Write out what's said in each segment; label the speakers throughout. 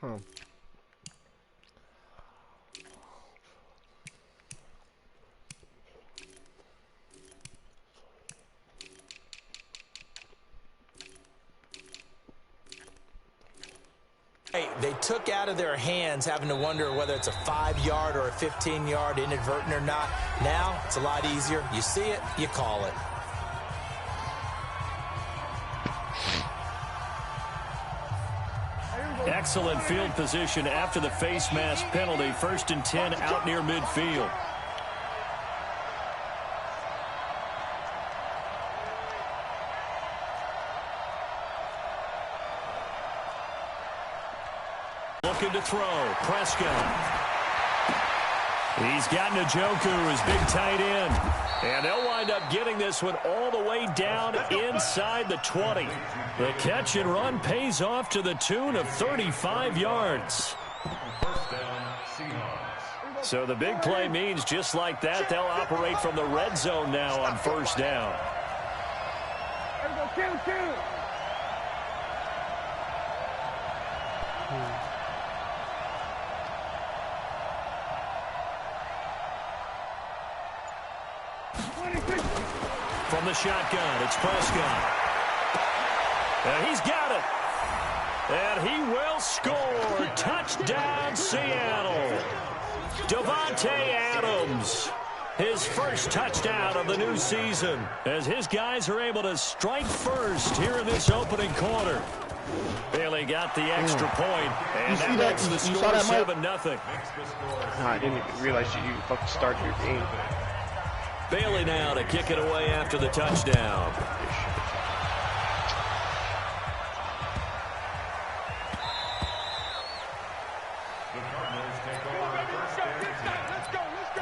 Speaker 1: Huh.
Speaker 2: They took out of their hands having to wonder whether it's a 5-yard or a 15-yard inadvertent or not. Now it's a lot easier. You see it, you call it.
Speaker 3: Excellent field position after the face mask penalty. 1st and 10 out near midfield. Looking to throw. Prescott. He's got Njoku, his big tight end. And they'll wind up getting this one all the way down inside the 20. The catch and run pays off to the tune of 35 yards. So the big play means just like that, they'll operate from the red zone now on 1st down. From the shotgun, it's Prescott. And he's got it. And he will score. Touchdown, Seattle. Davante Adams. His first touchdown of the new season as his guys are able to strike first here in this opening quarter. Bailey got the extra point, and that makes the score 7-0.
Speaker 1: No, I didn't even realize you fucking started your game.
Speaker 3: Bailey now to kick it away after the touchdown.
Speaker 4: The Cardinals take over first and 10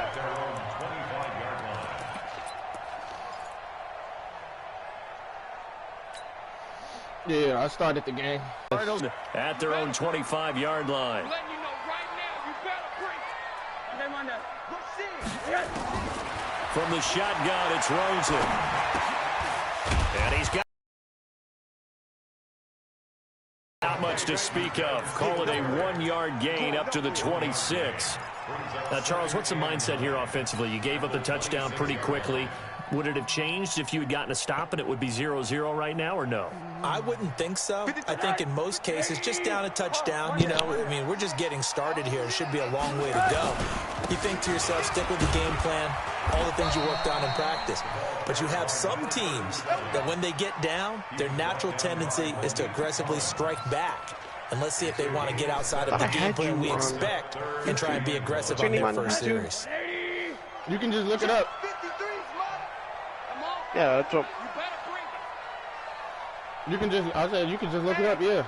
Speaker 4: at their own 25-yard line.
Speaker 1: Yeah, I started the game.
Speaker 3: Cardinals at their own 25-yard line.
Speaker 5: I'm letting you know right now, you better bring. Them on the
Speaker 3: From the shotgun, it's Rosen. And he's got not much to speak of. Call it a 1-yard gain up to the 26. Now, Charles, what's the mindset here offensively? You gave up the touchdown pretty quickly. Would it have changed if you had gotten a stop and it would be 0-0 right now, or no?
Speaker 2: I wouldn't think so. I think in most cases, just down a touchdown, you know, I mean, we're just getting started here. It should be a long way to go. You think to yourself, stick with the game plan, all the things you worked on in practice. But you have some teams that when they get down, their natural tendency is to aggressively strike back. And let's see if they want to get outside of the game plan we expect and try and be aggressive on their first series.
Speaker 1: You can just look it up. Yeah, that's what. You can just, I said, you can just look it up, yeah.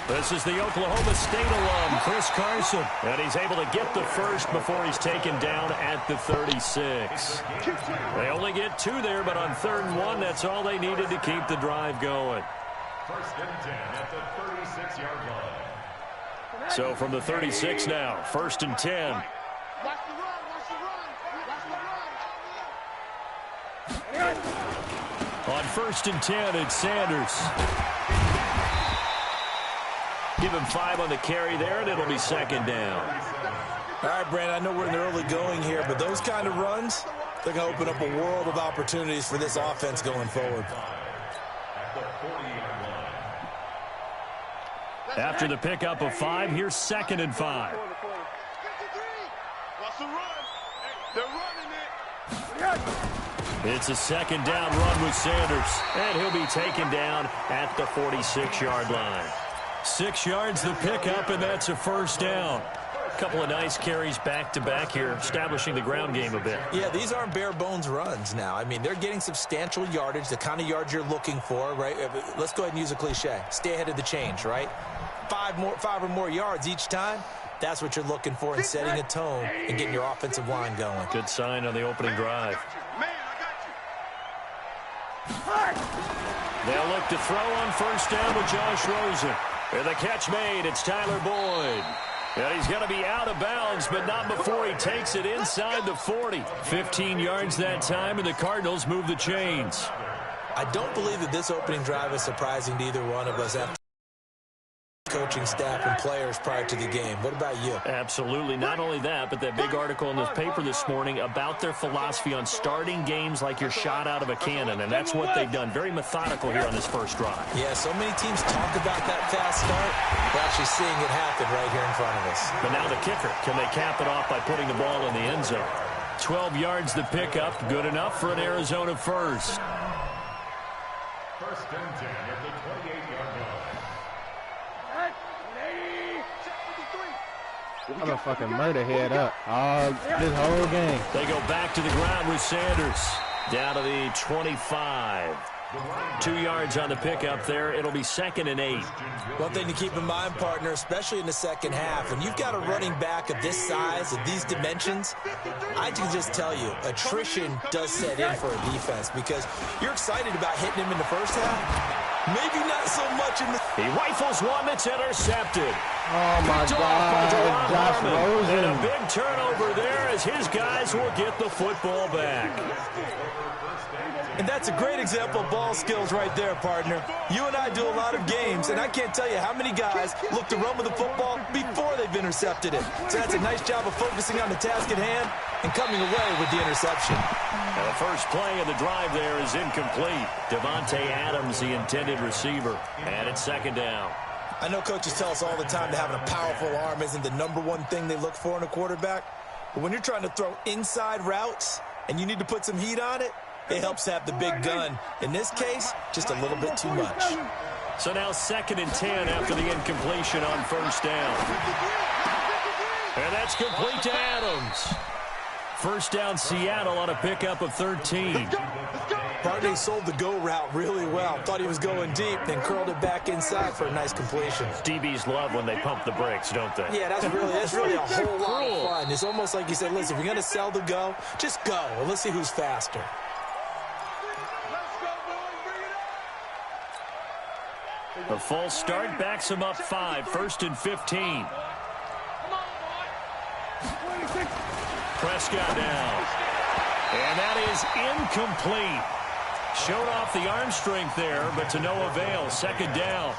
Speaker 3: This is the Oklahoma State alum, Chris Carson. And he's able to get the first before he's taken down at the 36. They only get 2 there, but on 3rd and 1, that's all they needed to keep the drive going.
Speaker 4: 1st and 10 at the 36-yard line.
Speaker 3: So from the 36 now, 1st and 10. On 1st and 10, it's Sanders. Give him 5 on the carry there, and it'll be 2nd down.
Speaker 2: All right, Brandon, I know we're in the early going here, but those kind of runs, they're going to open up a world of opportunities for this offense going forward.
Speaker 3: After the pickup of 5, here's 2nd and 5. It's a 2nd down run with Sanders, and he'll be taken down at the 46-yard line. 6 yards the pickup, and that's a 1st down. A couple of nice carries back-to-back here, establishing the ground game a bit.
Speaker 2: Yeah, these aren't bare-bones runs now. I mean, they're getting substantial yardage, the kind of yards you're looking for, right? Let's go ahead and use a cliche. Stay ahead of the change, right? 5 or more yards each time. That's what you're looking for in setting a tone and getting your offensive line going.
Speaker 3: Good sign on the opening drive. They'll look to throw on 1st down with Josh Rosen. And the catch made, it's Tyler Boyd. And he's going to be out of bounds, but not before he takes it inside the 40. 15 yards that time, and the Cardinals move the chains.
Speaker 2: I don't believe that this opening drive is surprising to either one of us after coaching staff and players prior to the game. What about you?
Speaker 3: Absolutely. Not only that, but that big article in this paper this morning about their philosophy on starting games like you're shot out of a cannon, and that's what they've done. Very methodical here on this first drive.
Speaker 2: Yeah, so many teams talk about that fast start. We're actually seeing it happen right here in front of us.
Speaker 3: But now the kicker. Can they cap it off by putting the ball in the end zone? 12 yards the pickup. Good enough for an Arizona first.
Speaker 4: First and 10 at the 28-yard line.
Speaker 6: I'm a fucking murder head up all this whole game.
Speaker 3: They go back to the ground with Sanders. Down to the 25. 2 yards on the pickup there. It'll be 2nd and 8.
Speaker 2: One thing to keep in mind, partner, especially in the second half, when you've got a running back of this size, of these dimensions, I can just tell you, attrition does set in for a defense because you're excited about hitting him in the first half. Maybe not so much in the...
Speaker 3: He rifles one that's intercepted.
Speaker 6: Oh, my God, Josh Rosen.
Speaker 3: And a big turnover there as his guys will get the football back.
Speaker 2: And that's a great example of ball skills right there, partner. You and I do a lot of games, and I can't tell you how many guys look to run with the football before they've intercepted it. So that's a nice job of focusing on the task at hand and coming away with the interception.
Speaker 3: And the first play of the drive there is incomplete. Devontae Adams, the intended receiver. And it's 2nd down.
Speaker 2: I know coaches tell us all the time that having a powerful arm isn't the #1 thing they look for in a quarterback. But when you're trying to throw inside routes and you need to put some heat on it, it helps to have the big gun. In this case, just a little bit too much.
Speaker 3: So now 2nd and 10 after the incompletion on first down. And that's complete to Adams. First down Seattle on a pickup of 13.
Speaker 2: Barney sold the go route really well. Thought he was going deep, then curled it back inside for a nice completion.
Speaker 3: DBs love when they pump the brakes, don't they?
Speaker 2: Yeah, that's really a whole lot of fun. It's almost like you said, listen, if you're going to sell the go, just go. And let's see who's faster.
Speaker 3: A false start backs him up 5. 1st and 15. Prescott down. And that is incomplete. Showed off the arm strength there, but to no avail. 2nd down.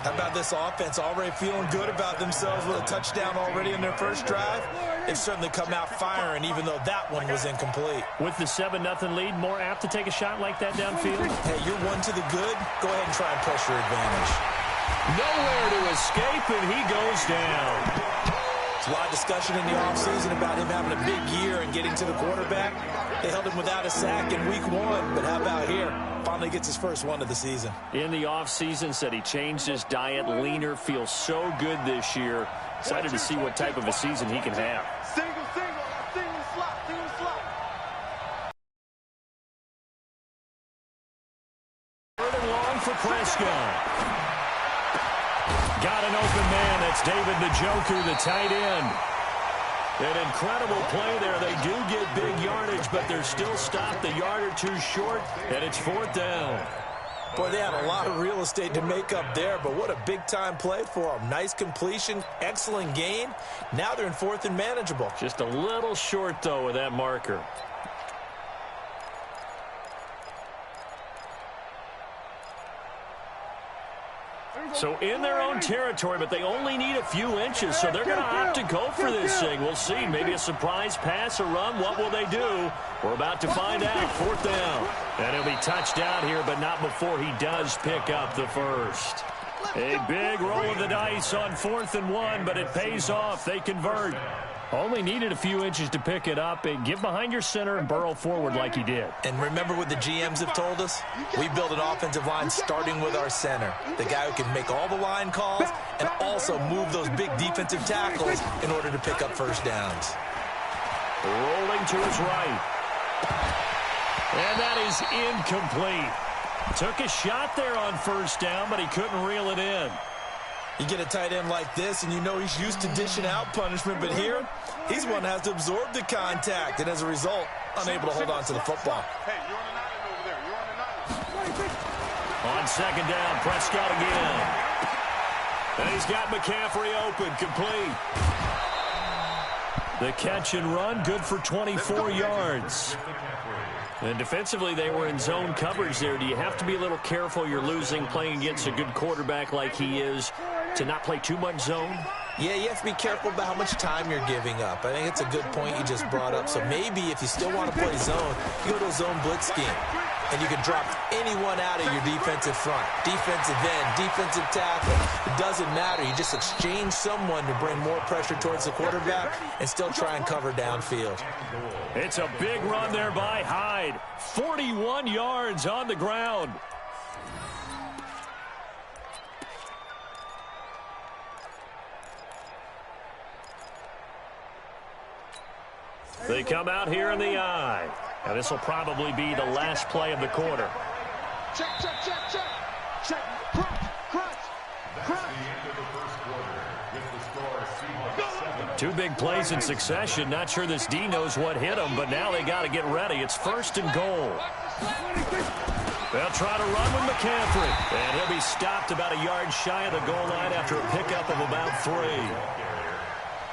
Speaker 2: How about this offense already feeling good about themselves with a touchdown already in their first drive? They've certainly come out firing, even though that one was incomplete.
Speaker 3: With the 7-0 lead, more apt to take a shot like that downfield?
Speaker 2: Hey, you're one to the good. Go ahead and try and press your advantage.
Speaker 3: Nowhere to escape, and he goes down.
Speaker 2: There's a lot of discussion in the offseason about him having a big year and getting to the quarterback. They held him without a sack in week 1, but how about here? Finally gets his first one of the season.
Speaker 3: In the offseason, said he changed his diet, leaner, feels so good this year. Excited to see what type of a season he can have.
Speaker 5: Single slot.
Speaker 3: 3rd and long for Prescott. Got an open man. That's David Njoku, the tight end. An incredible play there. They do get big yardage, but they're still stopped a yard or two short, and it's 4th down.
Speaker 2: Boy, they had a lot of real estate to make up there, but what a big-time play for them. Nice completion, excellent gain. Now they're in 4th and manageable.
Speaker 3: Just a little short, though, with that marker. So in their own territory, but they only need a few inches, so they're going to opt to go for this thing. We'll see. Maybe a surprise pass, a run. What will they do? We're about to find out. 4th down. And he'll be touchdown here, but not before he does pick up the first. A big roll of the dice on 4th and 1, but it pays off. They convert. Only needed a few inches to pick it up and get behind your center and burrow forward like he did.
Speaker 2: And remember what the GMs have told us? We build an offensive line starting with our center, the guy who can make all the line calls and also move those big defensive tackles in order to pick up first downs.
Speaker 3: Rolling to his right. And that is incomplete. Took a shot there on first down, but he couldn't reel it in.
Speaker 2: You get a tight end like this, and you know he's used to dishing out punishment, but here, he's one that has to absorb the contact, and as a result, unable to hold on to the football.
Speaker 5: Hey, you're on the 9 over there. You're on the 9.
Speaker 3: On 2nd down, Prescott again. And he's got McCaffrey open, complete. The catch and run, good for 24 yards. And defensively, they were in zone coverage there. Do you have to be a little careful? You're losing, playing against a good quarterback like he is. to not play too much zone?
Speaker 2: Yeah, you have to be careful about how much time you're giving up. I think it's a good point you just brought up. So maybe if you still want to play zone, you go to a zone blitz scheme. And you can drop anyone out of your defensive front. Defensive end, defensive tackle. It doesn't matter. You just exchange someone to bring more pressure towards the quarterback and still try and cover downfield.
Speaker 3: It's a big run there by Hyde. 41 yards on the ground. They come out here in the eye. And this will probably be the last play of the quarter.
Speaker 5: Check, check, check, check. Check. Crunch, crunch, crunch.
Speaker 3: Two big plays in succession. Not sure this D knows what hit him, but now they got to get ready. It's 1st and goal. They'll try to run with McCaffrey. And he'll be stopped about a yard shy of the goal line after a pickup of about 3.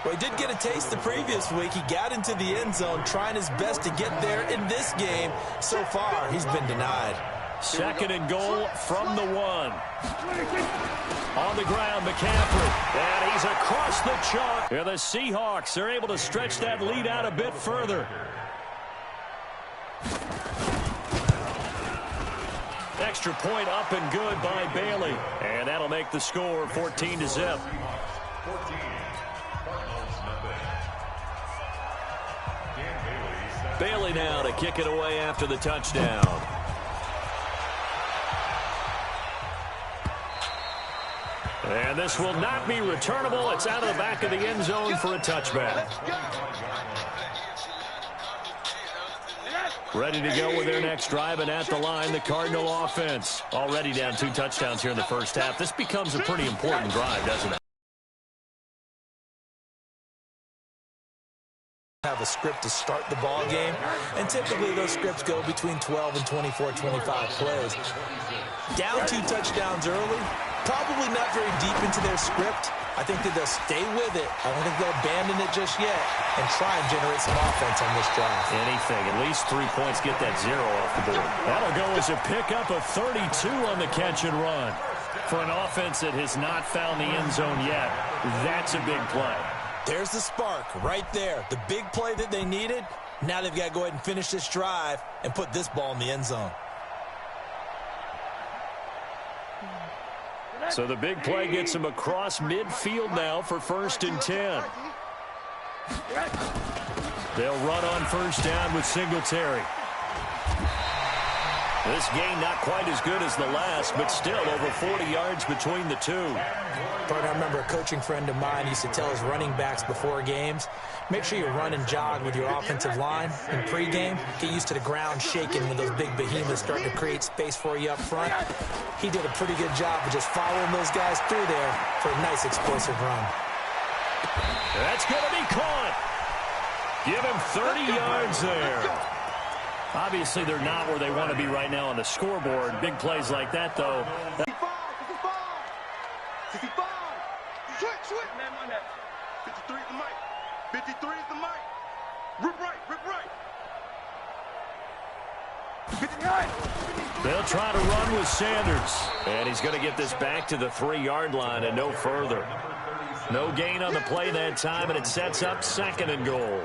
Speaker 2: Well, he did get a taste the previous week. He got into the end zone trying his best to get there in this game. So far, he's been denied.
Speaker 3: 2nd and goal from the 1. On the ground, McCaffrey. And he's across the chalk. Here the Seahawks are able to stretch that lead out a bit further. Extra point up and good by Bailey. And that'll make the score 14-0. Bailey now to kick it away after the touchdown. And this will not be returnable. It's out of the back of the end zone for a touchback. Ready to go with their next drive, and at the line, the Cardinal offense. Already down 2 touchdowns here in the first half. This becomes a pretty important drive, doesn't it?
Speaker 2: Have a script to start the ball game, and typically those scripts go between 12 and 24, 25 plays. Down 2 touchdowns early, probably not very deep into their script. I think that they'll stay with it. I don't think they'll abandon it just yet and try and generate some offense on this drive.
Speaker 3: Anything, at least 3 points, get that 0 off the board. That'll go as a pickup of 32 on the catch and run. For an offense that has not found the end zone yet, that's a big play.
Speaker 2: There's the spark right there. The big play that they needed. Now they've got to go ahead and finish this drive and put this ball in the end zone.
Speaker 3: So the big play gets them across midfield now for 1st and 10. They'll run on 1st down with Singletary. This game not quite as good as the last, but still over 40 yards between the two.
Speaker 2: I remember a coaching friend of mine used to tell his running backs before games, make sure you run and jog with your offensive line in pregame. Get used to the ground shaking when those big behemoths start to create space for you up front. He did a pretty good job of just following those guys through there for a nice explosive run.
Speaker 3: That's going to be caught. Give him 30 yards there. Obviously, they're not where they want to be right now on the scoreboard. Big plays like that, though.
Speaker 5: 55. Switch. Man on that. 53 is the mic. 53 is the mic. Rip right. 59.
Speaker 3: They'll try to run with Sanders. And he's going to get this back to the 3-yard line and no further. No gain on the play that time, and it sets up 2nd and goal.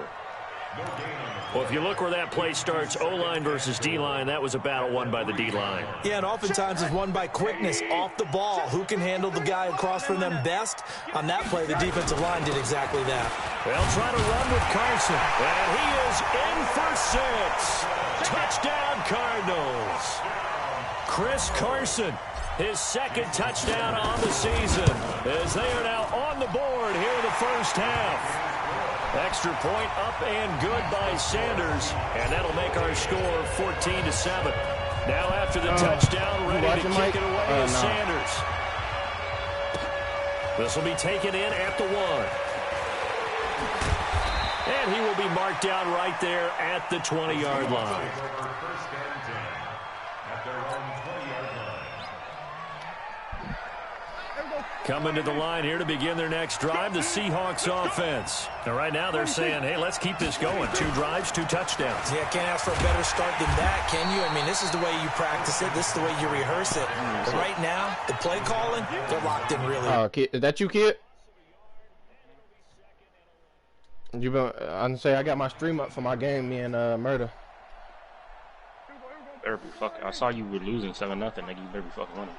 Speaker 3: Well, if you look where that play starts, O-line versus D-line, that was a battle won by the D-line.
Speaker 2: Yeah, and oftentimes it's won by quickness off the ball. Who can handle the guy across from them best? On that play, the defensive line did exactly that.
Speaker 3: They'll try to run with Carson, and he is in for 6. Touchdown, Cardinals. Chris Carson, his 2nd touchdown on the season, as they are now on the board here in the first half. Extra point up and good by Sanders, and that'll make our score 14-7. Now after the touchdown, ready to kick it away is Sanders. This will be taken in at the 1. And he will be marked down right there at the 20-yard line. Coming to the line here to begin their next drive, the Seahawks offense. And right now they're saying, hey, let's keep this going. 2 drives, 2 touchdowns.
Speaker 2: Yeah, can't ask for a better start than that, can you? I mean, this is the way you practice it. This is the way you rehearse it. But right now, the play calling, they're locked in really.
Speaker 6: Oh, kid, is that you, kid? You been? I'm say I got my stream up for my game. Me and Murder.
Speaker 7: Better be fucking. I saw you were losing 7-0. Nigga, you better be fucking winning.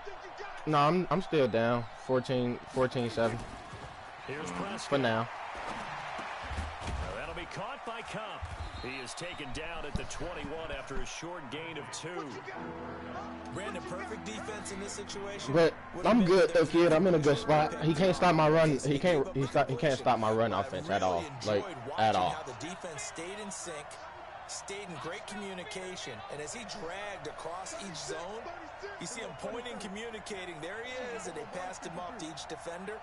Speaker 6: No, I'm still down. 14-7. For now.
Speaker 3: That'll be caught by Cup. He is taken down at the 21 after a short gain of 2.
Speaker 2: Brandon, perfect defense in this situation.
Speaker 6: But I'm good though, kid. I'm in a good spot. He can't stop my run. He can't stop my run offense at all. Like at all.
Speaker 2: How the defense stayed in sync, stayed in great communication, and as he dragged across each zone, you see him pointing, communicating. There he is, and they passed him off to each defender.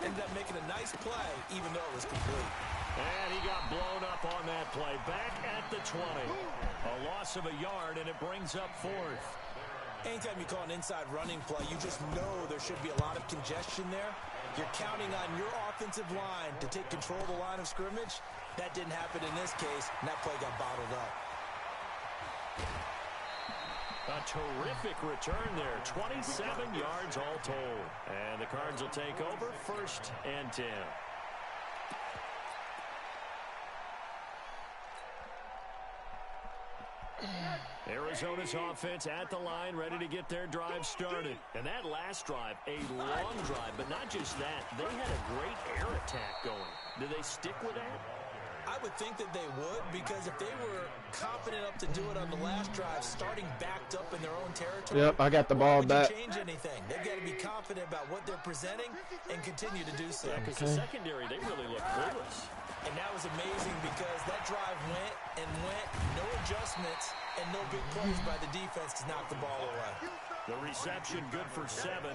Speaker 2: Ended up making a nice play, even though it was complete.
Speaker 3: And he got blown up on that play. Back at the 20. A loss of a yard, and it brings up 4th.
Speaker 2: Anytime you call an inside running play, you just know there should be a lot of congestion there. You're counting on your offensive line to take control of the line of scrimmage. That didn't happen in this case, and that play got bottled up.
Speaker 3: A terrific return there. 27 yards all told. And the Cards will take over 1st and 10. Arizona's offense at the line, ready to get their drive started. And that last drive, a long drive, but not just that. They had a great air attack going. Do they stick with that?
Speaker 2: I would think that they would, because if they were confident enough to do it on the last drive, starting backed up in their own territory.
Speaker 6: Yep, I got the ball back.
Speaker 2: Change anything? They've got to be confident about what they're presenting and continue to do so.
Speaker 3: Yeah, because the secondary, they really look clueless.
Speaker 2: And that was amazing because that drive went and went, no adjustments, and no big plays by the defense to knock the ball away.
Speaker 3: The reception good for 7.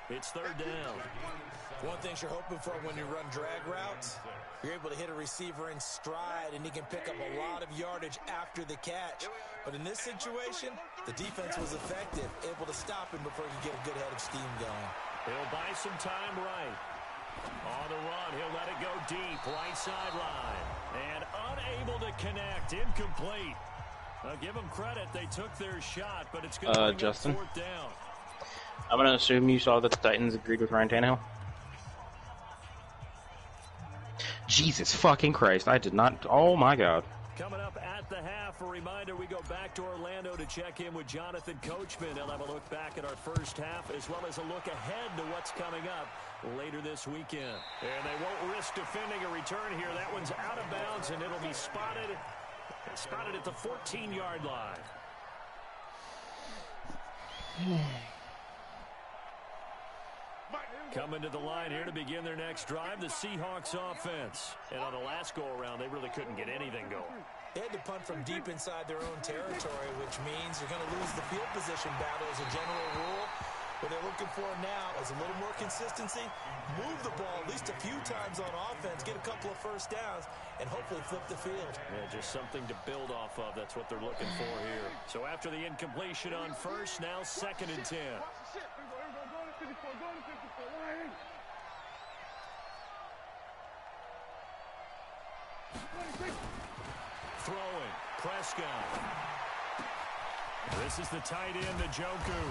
Speaker 3: It's 3rd down.
Speaker 2: One thing you're hoping for when you run drag routes, you're able to hit a receiver in stride, and he can pick up a lot of yardage after the catch. But in this situation, the defense was effective, able to stop him before he could get a good head of steam going.
Speaker 3: He'll buy some time right. On the run, he'll let it go deep, right sideline. And unable to connect, incomplete. Give them credit, they took their shot, but it's going to bring up 4th down.
Speaker 7: I'm going to assume you saw that the Titans agreed with Ryan Tannehill. Jesus fucking Christ, I did not. Oh my God.
Speaker 3: Coming up at the half, a reminder, we go back to Orlando to check in with Jonathan Coachman. He'll have a look back at our first half as well as a look ahead to what's coming up later this weekend. And they won't risk defending a return here. That one's out of bounds, and it'll be spotted at the 14-yard line. Coming to the line here to begin their next drive, the Seahawks offense. And on the last go-around, they really couldn't get anything going.
Speaker 2: They had to punt from deep inside their own territory, which means you're going to lose the field position battle as a general rule. What they're looking for now is a little more consistency, move the ball at least a few times on offense, get a couple of first downs, and hopefully flip the field.
Speaker 3: Yeah, just something to build off of. That's what they're looking for here. So after the incompletion on first, now 2nd and 10. Throwing, Prescott. This is the tight end, Njoku.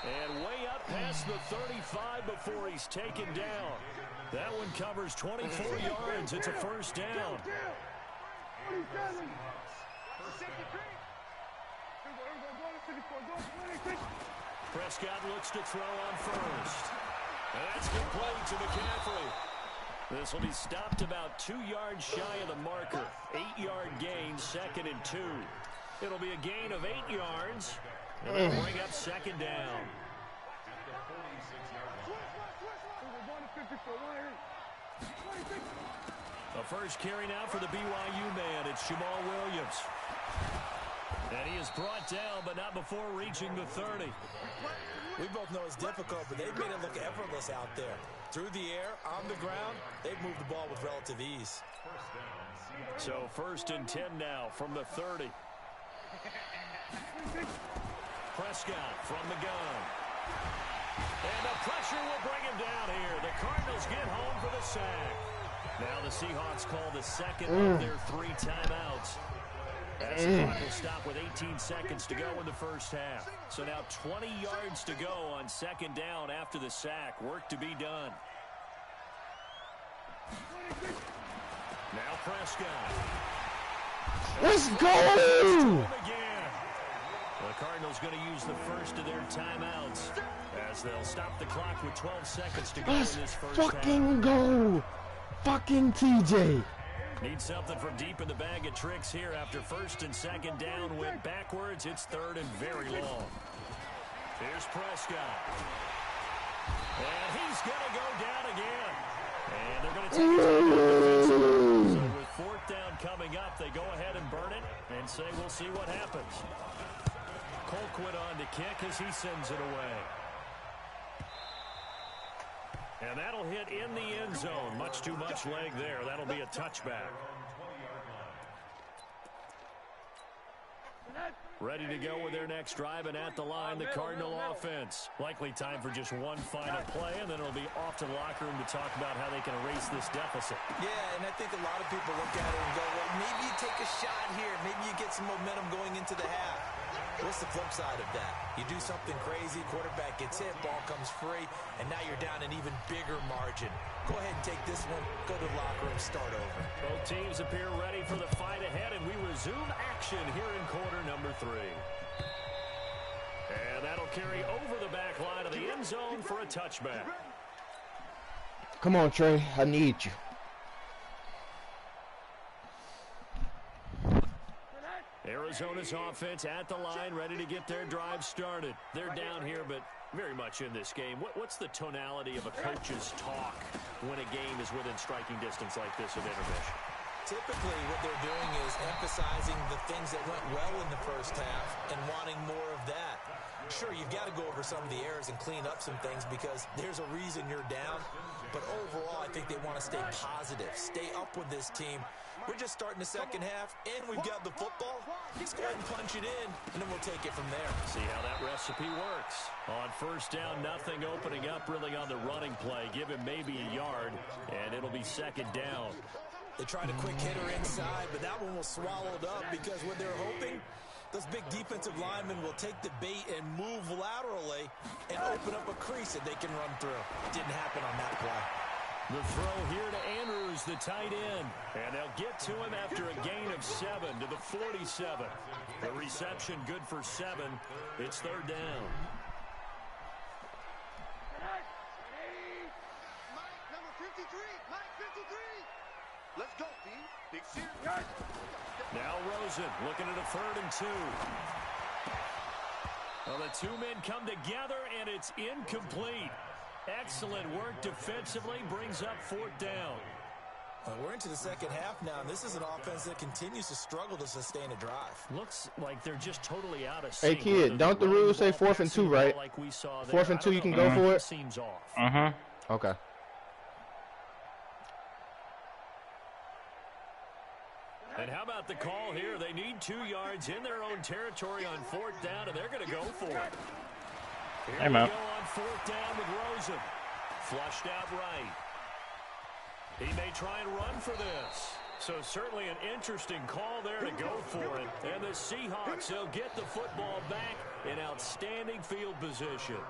Speaker 3: And way up past the 35 before he's taken down. That one covers 24 yards. It's a 1st down. Prescott looks to throw on first. And that's complete to McCaffrey. This will be stopped about 2 yards shy of the marker. 8-yard gain, 2nd and 2. It'll be a gain of 8 yards. And that'll bring up 2nd down. The first carry now for the BYU man. It's Jamal Williams. And he is brought down, but not before reaching the 30.
Speaker 2: We both know it's difficult, but they've made it look effortless out there. Through the air, on the ground, they've moved the ball with relative ease.
Speaker 3: So 1st and 10 now from the 30. Prescott from the gun. And a pressure pressure will bring him down here. The Cardinals get home for the sack. Now the Seahawks call the second of their 3 timeouts. As the clock will stop with 18 seconds to go in the first half. So now 20 yards to go on second down after the sack. Work to be done. Now Prescott.
Speaker 6: Let's go!
Speaker 3: The Cardinals going to use the first of their timeouts as they'll stop the clock with 12 seconds to go in this first
Speaker 6: fucking go! Fucking TJ!
Speaker 3: Need something from deep in the bag of tricks here after first and second down went backwards. It's third and very long. Here's Prescott. And he's going to go down again. And they're going to take it. So with fourth down coming up, they go ahead and burn it and say we'll see what happens. Colquitt on to kick as he sends it away. And that'll hit in the end zone. Much too much leg there. That'll be a touchback. Ready to go with their next drive, and at the line, the Cardinal offense. Likely time for just one final play, and then it'll be off to the locker room to talk about how they can erase this deficit.
Speaker 2: Yeah, and I think a lot of people look at it and go, well, maybe you take a shot here. Maybe you get some momentum going into the half. What's the flip side of that? You do something crazy, quarterback gets hit, ball comes free, and now you're down an even bigger margin. Go ahead and take this one, go to the locker room, start over.
Speaker 3: Both teams appear ready for the fight ahead, and we resume action here in quarter number 3. And that'll carry over the back line of the end zone for a touchback.
Speaker 6: Come on, Trey. I need you.
Speaker 3: Arizona's offense at the line, ready to get their drive started. They're down here, but very much in this game. What's the tonality of a coach's talk when a game is within striking distance like this of intermission?
Speaker 2: Typically, what they're doing is emphasizing the things that went well in the first half and wanting more of that. Sure, you've got to go over some of the errors and clean up some things because there's a reason you're down. But overall, I think they want to stay positive, stay up with this team. We're just starting the second half, and we've got the football. Let's go ahead and punch it in, and then we'll take it from there.
Speaker 3: See how that recipe works. On first down, nothing opening up really on the running play. Give him maybe a yard, and it'll be second down.
Speaker 2: They tried a quick hitter inside, but that one was swallowed up because what they're hoping, those big defensive linemen will take the bait and move laterally and open up a crease that they can run through. Didn't happen on that play.
Speaker 3: The throw here to Andrews, the tight end. And they'll get to him after a gain of 7 to the 47. The reception good for 7. It's third down.
Speaker 5: Mike, number 53. Mike, 53. Let's go, D. Big serious.
Speaker 3: Now Rosen looking at a 3rd and 2. Well, the two men come together, and it's incomplete. Excellent work defensively, brings up 4th down.
Speaker 2: We're into the second half now, and this is an offense that continues to struggle to sustain a drive.
Speaker 3: Looks like they're just totally out of sync.
Speaker 6: Hey, kid, don't the rules say 4th and 2, right?
Speaker 3: Like we saw
Speaker 6: 4th and 2, you can go for it?
Speaker 3: Seems off.
Speaker 6: Okay.
Speaker 3: And how about the call here? They need 2 yards in their own territory on 4th down, and they're going to go for it. Here we go on 4th down with Rosen. Flushed out right. He may try and run for this. So certainly an interesting call there to go for it. And the Seahawks, they'll get the football back in outstanding field position.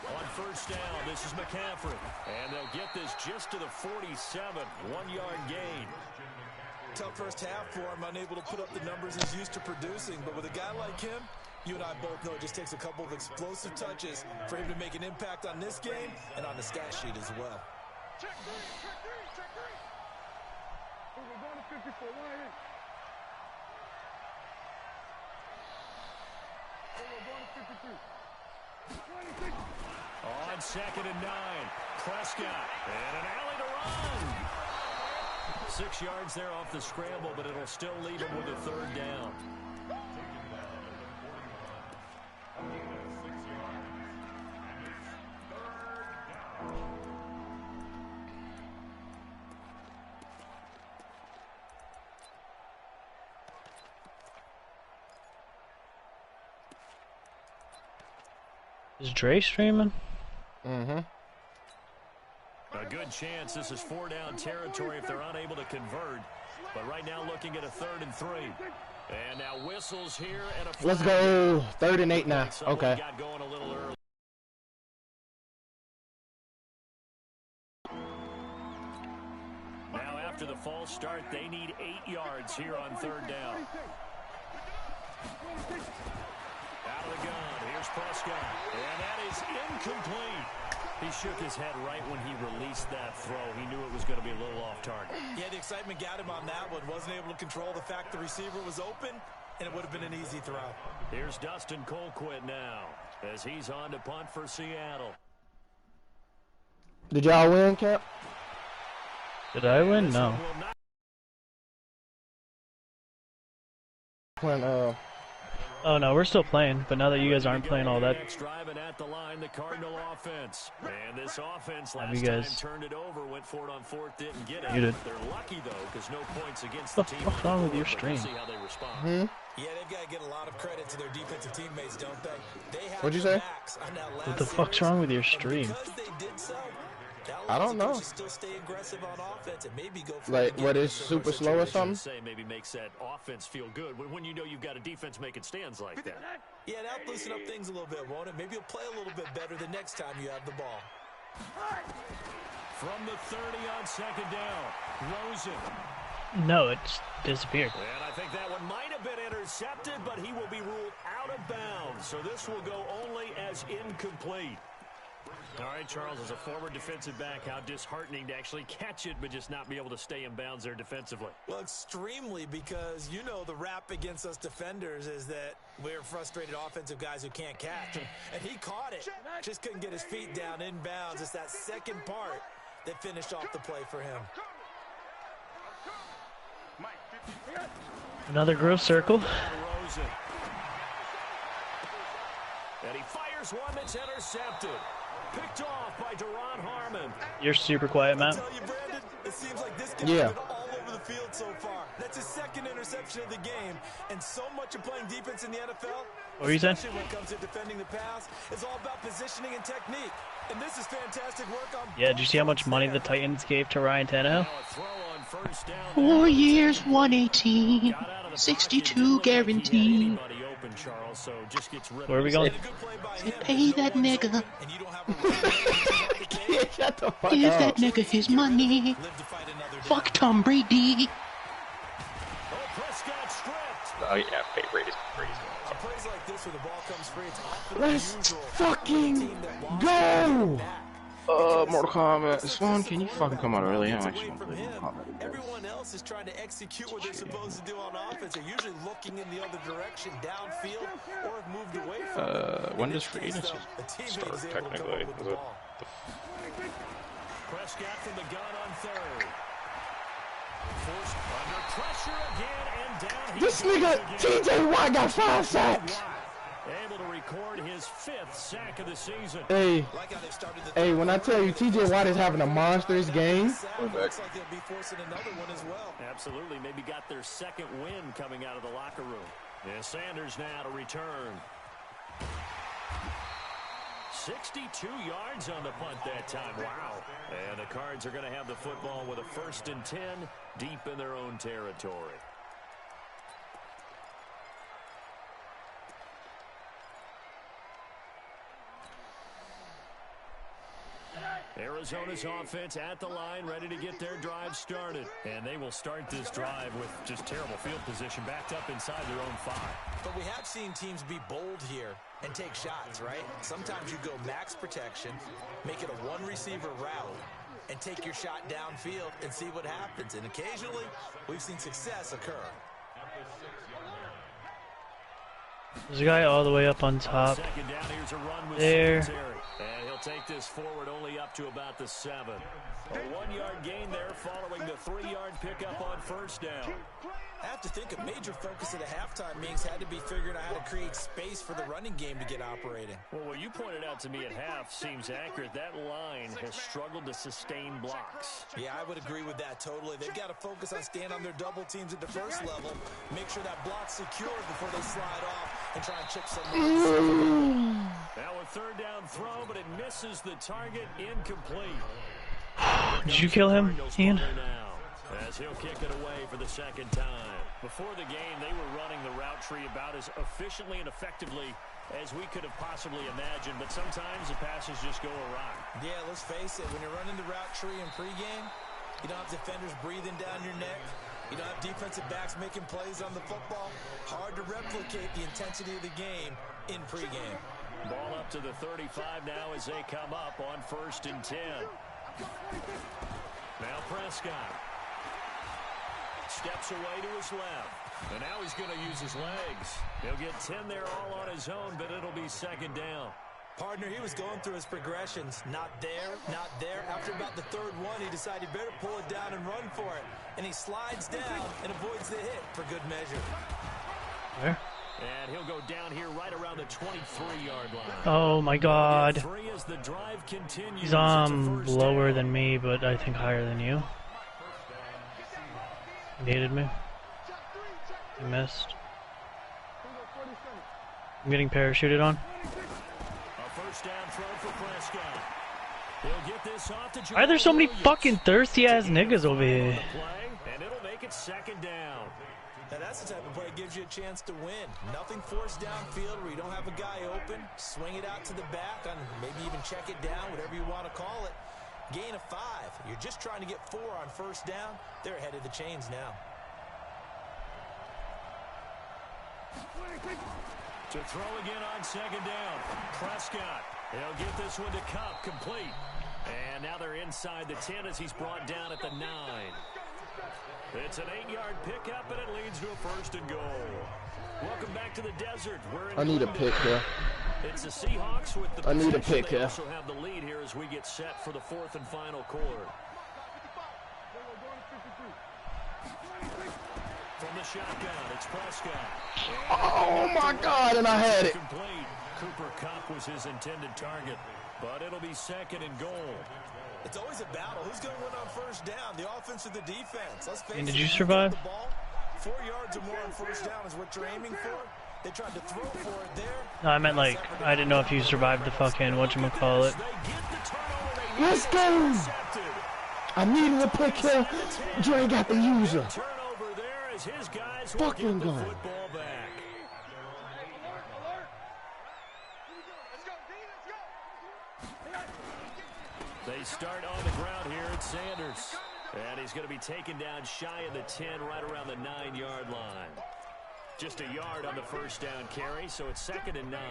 Speaker 3: On first down, this is McCaffrey. And they'll get this just to the 47, 1-yard gain.
Speaker 2: Tough first half for him, unable to put up the numbers he's used to producing. But with a guy like him, you and I both know it just takes a couple of explosive touches for him to make an impact on this game and on the stat sheet as well.
Speaker 5: Check three, check three, check three. We're going to 54, 188. We're going to 53. 26.
Speaker 3: On 2nd and 9, Prescott, and an alley to run. 6 yards there off the scramble, but it'll still leave him with a 3rd down.
Speaker 8: Is Dre streaming?
Speaker 6: Mm-hmm.
Speaker 3: A good chance this is 4-down territory if they're unable to convert. But right now looking at a 3rd and 3. And now whistles here and a
Speaker 6: Let's go. 3rd and 8 now. Okay.
Speaker 3: Got going a little early. Now after the false start, they need 8 yards here on 3rd down. Out of the gun, here's Prescott. And that is incomplete. He shook his head right when he released that throw. He knew it was going to be a little off target.
Speaker 2: Yeah, the excitement got him on that one. Wasn't able to control the fact the receiver was open, and it would have been an easy throw.
Speaker 3: Here's Dustin Colquitt now as he's on to punt for Seattle.
Speaker 6: Did y'all win, Cap?
Speaker 8: Did I win? No.
Speaker 6: Playing,
Speaker 8: Oh no, we're still playing, but now that you guys aren't playing all that,
Speaker 3: Driving at the line, the Cardinal offense. And this offense
Speaker 8: Have
Speaker 3: last
Speaker 8: you guys
Speaker 3: time turned it over, went for it on 4th, didn't get it.
Speaker 8: muted.
Speaker 3: They're lucky though, because no points against
Speaker 8: What
Speaker 3: the
Speaker 8: the
Speaker 3: team.
Speaker 8: fuck's wrong with your
Speaker 3: But
Speaker 8: stream?
Speaker 3: we'll see how they respond.
Speaker 6: Hmm?
Speaker 2: Yeah, they've got to get a lot of credit to their defensive teammates, don't they? They had
Speaker 6: What'd you
Speaker 2: their
Speaker 6: say?
Speaker 2: backs on that last
Speaker 8: What the fuck's
Speaker 2: series,
Speaker 8: wong with your
Speaker 2: and
Speaker 8: stream?
Speaker 2: because they did so, that
Speaker 6: I don't
Speaker 2: allows the
Speaker 6: know.
Speaker 2: coach to still stay aggressive on offense and maybe go for
Speaker 6: Like,
Speaker 2: it again
Speaker 6: what
Speaker 2: in
Speaker 6: is
Speaker 2: a
Speaker 6: super
Speaker 2: similar
Speaker 6: slow or
Speaker 2: situation.
Speaker 6: something?
Speaker 3: Say maybe makes that offense feel good when you know you've got a defense making stands like that.
Speaker 2: Yeah, that'll loosen up things a little bit, won't it? Maybe you'll play a little bit better the next time you have the ball.
Speaker 3: From the 30 on 2nd down, Rosen.
Speaker 8: No, it's disappeared.
Speaker 3: And I think that one might have been intercepted, but he will be ruled out of bounds. So this will go only as incomplete. All right, Charles, as a former defensive back, how disheartening to actually catch it, but just not be able to stay in bounds there defensively.
Speaker 2: Well, extremely, because you know the rap against us defenders is that we're frustrated offensive guys who can't catch. And he caught it, just couldn't get his feet down in bounds. It's that second part that finished off the play for him.
Speaker 8: Another growth circle.
Speaker 3: Rosen. And he fires one that's intercepted. Picked off by Deron Harmon.
Speaker 8: You're super quiet, Matt.
Speaker 2: I tell you, Brandon, it seems like this guy's been all over the field so far. That's his 2nd interception of the game. And so much of playing defense in the NFL,
Speaker 8: What were you saying?
Speaker 2: especially when it comes to defending the pass, is all about positioning and technique. And this is fantastic work on
Speaker 8: Yeah, did you see how much money the Titans gave to Ryan Tannehill?
Speaker 3: Now a throw on 1st down.
Speaker 7: 4 years, 118, 62 guaranteed.
Speaker 3: Open, Charles, so just gets rid
Speaker 8: Where are we going?
Speaker 7: Say, pay that nigga.
Speaker 2: and you don't have a
Speaker 6: Shut the fuck
Speaker 7: Give
Speaker 6: up.
Speaker 7: that nigga his money.
Speaker 2: live to fight another day.
Speaker 7: Fuck Tom Brady.
Speaker 3: Oh, Prescott stripped.
Speaker 7: Oh yeah, pay rate is crazy.
Speaker 2: On plays like this where the ball comes free, it's often
Speaker 6: Let's
Speaker 2: unusual.
Speaker 6: fucking go!
Speaker 7: Mortal Kombat. Swan, can you fucking come out early? I
Speaker 2: Away
Speaker 7: actually want to
Speaker 2: from
Speaker 7: play
Speaker 2: him.
Speaker 7: Mortal Kombat.
Speaker 2: Everyone else is trying to execute what they're supposed to do on offense. They're usually looking in the other direction, downfield, or have moved away from it.
Speaker 7: When
Speaker 2: In
Speaker 7: does
Speaker 2: this
Speaker 7: free
Speaker 2: case,
Speaker 7: agency
Speaker 2: though, a teammate
Speaker 7: start,
Speaker 2: is able to come
Speaker 7: technically?
Speaker 2: up with the
Speaker 7: Is it
Speaker 2: ball.
Speaker 3: Prescott from the gun on 3rd. Forced under pressure again and down.
Speaker 6: This nigga, TJ Watt got 5 sacks.
Speaker 3: Able to record his 5th sack of the season.
Speaker 6: Hey,
Speaker 2: Like how they've started the
Speaker 6: hey, when I tell you TJ Watt is having a monstrous game,
Speaker 2: looks like they'll be forcing another one as well.
Speaker 3: Absolutely. Maybe got their 2nd win coming out of the locker room. And Sanders now to return. 62 yards on the punt that time. Wow. And the Cards are going to have the football with a 1st and 10 deep in their own territory. Arizona's offense at the line, ready to get their drive started. And they will start this drive with just terrible field position, backed up inside their own 5.
Speaker 2: But we have seen teams be bold here and take shots, right? Sometimes you go max protection, make it a one-receiver route, and take your shot downfield and see what happens. And occasionally, we've seen success occur.
Speaker 8: There's a guy all the way up on top.
Speaker 3: Second down, here's a run with
Speaker 8: There.
Speaker 3: Singletary. And he'll take this forward only up to about the 7. A 1-yard gain there following the 3-yard pickup on first down.
Speaker 2: I have to think a major focus of the halftime meetings had to be figuring out how to create space for the running game to get operating.
Speaker 3: Well, what you pointed out to me at half seems accurate. That line has struggled to sustain blocks.
Speaker 2: Yeah, I would agree with that totally. They've got to focus on staying on their double teams at the first level, make sure that block's secure before they slide off and try and chip some.
Speaker 3: Now a 3rd down throw, but it misses the target, incomplete.
Speaker 8: Did you kill him, Ian?
Speaker 3: As he'll kick it away for the 2nd time. Before the game, they were running the route tree about as efficiently and effectively as we could have possibly imagined, but sometimes the passes just go awry.
Speaker 2: Yeah, let's face it, when you're running the route tree in pregame, you don't have defenders breathing down your neck. You don't have defensive backs making plays on the football. Hard to replicate the intensity of the game in pregame.
Speaker 3: Ball up to the 35 now as they come up on 1st and 10. Now Prescott steps away to his left. And now he's going to use his legs. He'll get 10 there all on his own, but it'll be 2nd down.
Speaker 2: Partner, he was going through his progressions. Not there, not there. After about the 3rd one, he decided he better pull it down and run for it. And he slides down and avoids the hit for good measure.
Speaker 8: Where?
Speaker 3: And he'll go down here right around the 23-yard line.
Speaker 8: Oh my God.
Speaker 3: 3 as the drive continues.
Speaker 8: He's lower than me, but I think higher than you. He needed me. He missed. I'm getting parachuted on.
Speaker 3: A 1st down throw for Prescott. He'll get this off to
Speaker 8: Why are there so many fucking thirsty ass niggas over here?
Speaker 3: And it'll make it 2nd down.
Speaker 2: Now that's the type of play that gives you a chance to win. Nothing forced downfield where you don't have a guy open. Swing it out to the back and maybe even check it down, whatever you want to call it. Gain of 5. You're just trying to get 4 on 1st down. They're ahead of the chains now.
Speaker 3: To throw again on 2nd down. Prescott. He'll get this one to Cup, complete. And now they're inside the 10 as he's brought down at the 9. It's an 8-yard pickup, and it leads to a 1st and goal. Welcome back to the desert.
Speaker 6: I need a pick here.
Speaker 3: It's the Seahawks with the
Speaker 6: I need a
Speaker 3: possession.
Speaker 6: pick
Speaker 3: They
Speaker 6: here.
Speaker 3: also have the lead here as we get set for the 4th and final quarter. From the shotgun, it's Prescott.
Speaker 6: Oh my God, and I had it.
Speaker 3: Complete. Cooper Kupp was his intended target, but it'll be 2nd and goal.
Speaker 2: It's always a battle. Who's going to win on 1st down, the offense or the defense? Let's face it.
Speaker 8: And did you survive?
Speaker 2: The ball, 4 yards or more on 1st down is what you're aiming for. They tried to throw for it there.
Speaker 8: No, I meant like, I didn't know if you survived the fucking whatchamacallit.
Speaker 6: Let's go. I needed a pick here. Dre got the user.
Speaker 3: Turnover there as his guys
Speaker 6: Fucking
Speaker 3: will get the
Speaker 6: God.
Speaker 3: football back. They start on the ground here at Sanders. And he's going to be taken down shy of the 10, right around the 9-yard line. Just a yard on the 1st down carry, so it's 2nd and 9.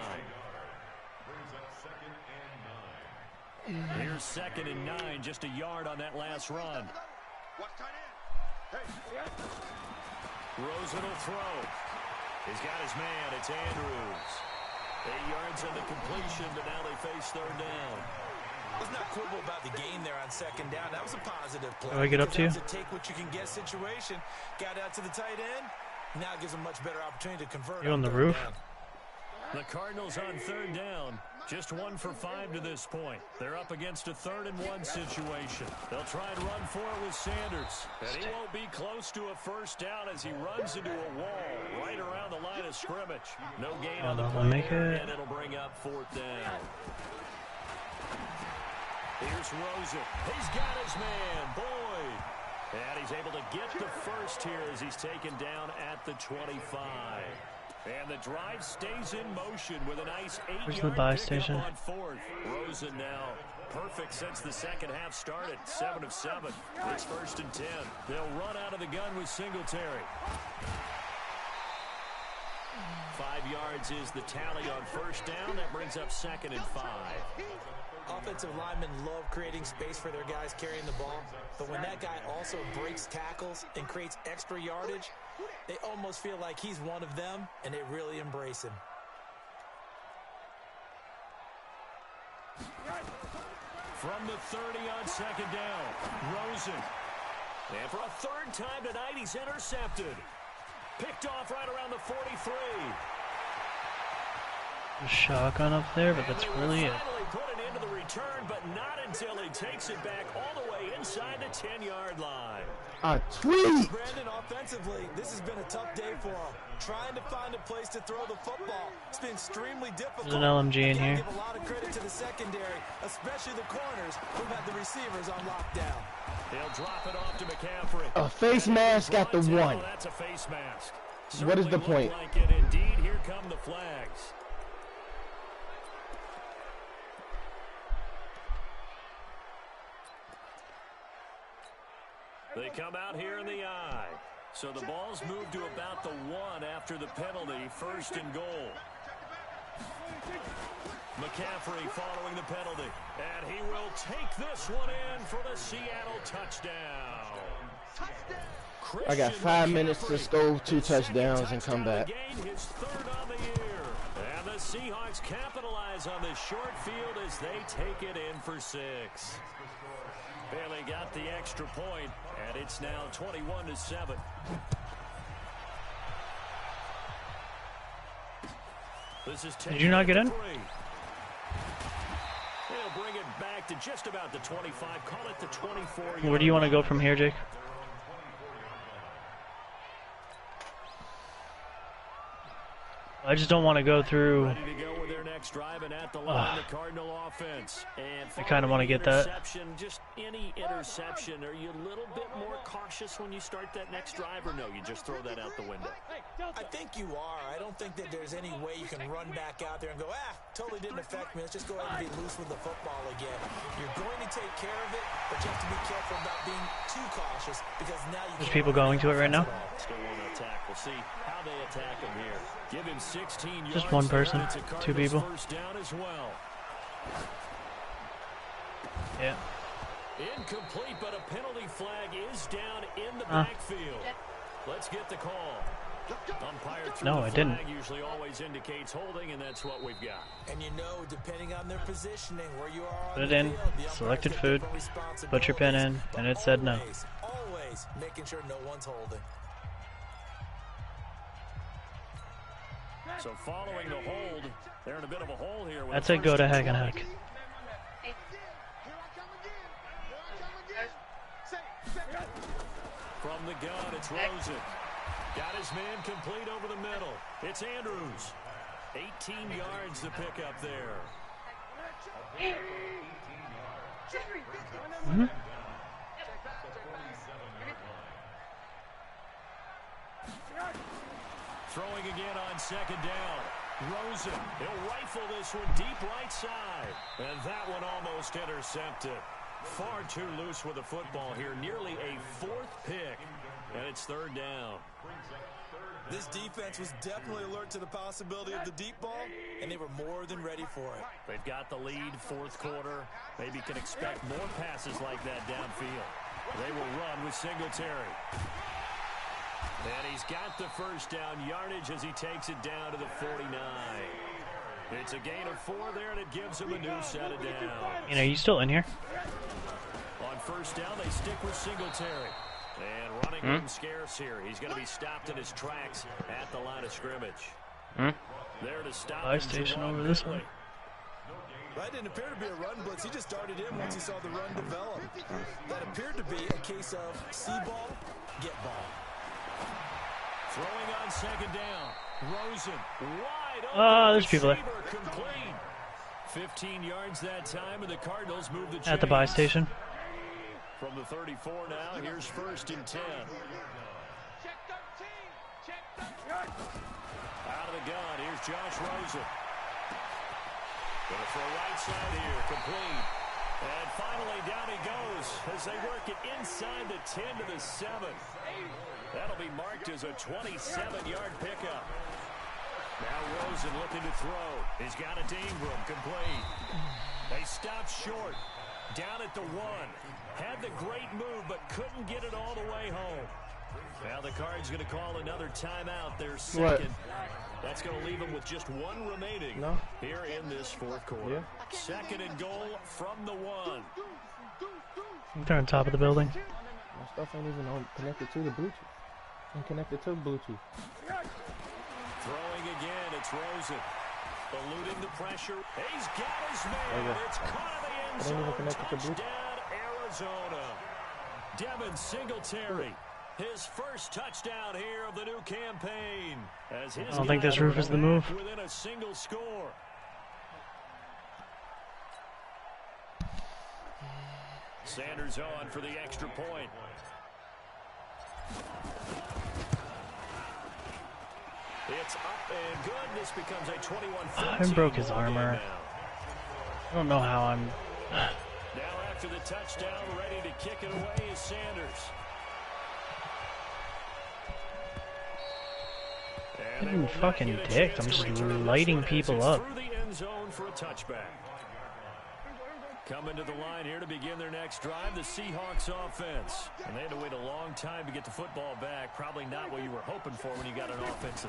Speaker 3: Here's 2nd and 9, just a yard on that last run. Rosen will throw. He's got his man, it's Andrews. 8 yards on the completion, but now they face 3rd down.
Speaker 2: Let's not quibble about the gain there on 2nd down. That was a positive play.
Speaker 8: How do I get up to you?
Speaker 2: It's a take what you can get situation. Got out to the tight end. Now it gives them much better opportunity to convert.
Speaker 8: You on the roof?
Speaker 2: Down.
Speaker 3: The Cardinals on 3rd down. Just 1 for 5 to this point. They're up against a 3rd and 1 situation. They'll try and run for it with Sanders. And he won't be close to a 1st down as he runs into a wall right around the line of scrimmage. No gain on the play,
Speaker 8: make it.
Speaker 3: and it'll bring up 4th down. Here's Rosen. He's got his man, Boyd. And he's able to get the 1st here as he's taken down at the 25. And the drive stays in motion with a nice 8-yard
Speaker 8: buy
Speaker 3: pickup
Speaker 8: station?
Speaker 3: on 4th. Rosen now perfect since the 2nd half started. 7 of 7. It's 1st and 10. They'll run out of the gun with Singletary. 5 yards is the tally on 1st down. That brings up 2nd and 5.
Speaker 2: Offensive linemen love creating space for their guys carrying the ball, but when that guy also breaks tackles and creates extra yardage, they almost feel like he's one of them, and they really embrace him.
Speaker 3: From the 30 on second down, Rosen. And for a third time tonight, he's intercepted. Picked off right around the 43.
Speaker 8: Shotgun up there, but that's really it.
Speaker 3: Finally put it into the return, but not until he takes it back all the way inside the 10-yard line.
Speaker 6: A tweet!
Speaker 2: Brandon, offensively, this has been a tough day for him. Trying to find a place to throw the football. It's been extremely difficult.
Speaker 8: There's an LMG in here.
Speaker 2: Give a lot of credit to the secondary, especially the corners who've had the receivers on lockdown.
Speaker 3: They'll drop it off to McCaffrey.
Speaker 6: A face mask at the one.
Speaker 3: That's a face mask.
Speaker 6: What is the point?
Speaker 3: Like it indeed. Here come the flags. They come out here in the eye. So the ball's moved to about the 1 after the penalty, 1st and goal. McCaffrey following the penalty. And he will take this one in for the Seattle touchdown.
Speaker 6: I got 5 minutes to score 2 touchdowns and come back.
Speaker 3: His 3rd on the year. And the Seahawks capitalize on this short field as they take it in for 6. Bailey got the extra point, and it's now 21-7. This is
Speaker 8: Did you not get in?
Speaker 3: They'll bring it back to just about the 25. Call it the 24.
Speaker 8: Where do you want to go from here, Jake? I just don't want to go through.
Speaker 3: Ready to go with their next drive, and at the line, the Cardinal offense. And
Speaker 8: I kind of want to get that.
Speaker 3: Just any interception. Are you a little bit more cautious when you start that next drive, or no? You just throw that out the window.
Speaker 2: I think you are. I don't think that there's any way you can run back out there and go, totally didn't affect me. Let's just go ahead and be loose with the football again. You're going to take care of it, but you have to be careful about being too cautious because now you.
Speaker 8: There's people going to it right now.
Speaker 3: Still want to attack. We'll see how they attack him here. Give him 16 yards.
Speaker 8: Just one person, 2 people.
Speaker 3: First down as well.
Speaker 8: Yeah.
Speaker 3: Incomplete, but a penalty flag is down in the backfield. Let's get the call. Umpire threw
Speaker 8: No,
Speaker 3: the
Speaker 8: I didn't.
Speaker 3: flag, usually always indicates holding, and that's what we've got.
Speaker 2: And you know, depending on their positioning, where you are
Speaker 8: Put it in, selected food, put your pin in, and it said no.
Speaker 2: Always making sure no one's holding.
Speaker 3: So following the hold, they're in a bit of a hole here.
Speaker 8: That's a go to heck and heck.
Speaker 3: From the gun, it's Rosen. Got his man complete over the middle. It's Andrews. 18 yards to pick up there. Throwing again on second down. Rosen, he'll rifle this one deep right side. And that one almost intercepted. Far too loose with the football here. Nearly a 4th pick. And it's 3rd down.
Speaker 2: This defense was definitely alert to the possibility of the deep ball, and they were more than ready for it.
Speaker 3: They've got the lead, 4th quarter. Maybe can expect more passes like that downfield. They will run with Singletary. And he's got the first down yardage as he takes it down to the 49. It's a gain of 4 there, and it gives him a new set of downs.
Speaker 8: Are you still in here?
Speaker 3: On first down, they stick with Singletary. And running room scarce here. He's going to be stopped in his tracks at the line of scrimmage. There to stop
Speaker 8: Buy station over this way.
Speaker 2: That didn't appear to be a run blitz. He just darted in once he saw the run develop. That appeared to be a case of see ball, get ball.
Speaker 3: Throwing on second down. Rosen wide open.
Speaker 8: There's people there.
Speaker 3: Complete. 15 yards that time, and the Cardinals move the chains.
Speaker 8: At the buy station.
Speaker 3: From the 34 now, here's 1st and 10. Out of the gun, here's Josh Rosen. Going for a right side here, complete. And finally down he goes as they work it inside the 10 to the 7. That'll be marked as a 27-yard pickup. Now Rosen looking to throw. He's got it to Ingram, complete. They stopped short. Down at the 1. Had the great move, but couldn't get it all the way home. Now the Cards going to call another timeout, their second. That's going to leave them with just 1 remaining here in this 4th quarter.
Speaker 6: Yeah.
Speaker 3: 2nd and goal from the 1.
Speaker 8: They're on top of the building.
Speaker 6: My stuff ain't even connected to the Bluetooth. I'm connected to the Bluetooth.
Speaker 3: Throwing again, it's Rosen. Eluding the pressure. He's got his man. It's caught in the end zone. Touchdown, Arizona. Devin Singletary. His first touchdown here of the new campaign. As his
Speaker 8: I don't think this roof is the move.
Speaker 3: Within a single score. Sanders on for the extra point. It's up and good. This becomes a 21-14.
Speaker 8: I broke his armor. I don't know how I'm...
Speaker 3: Now after the touchdown, ready to kick it away is Sanders.
Speaker 8: I'm fucking dicked. I'm just lighting people up.
Speaker 3: Through the end zone for a touchback. Coming to the line here to begin their next drive, the Seahawks offense. And they had to wait a long time to get the football back. Probably not what you were hoping for when you got an offense that's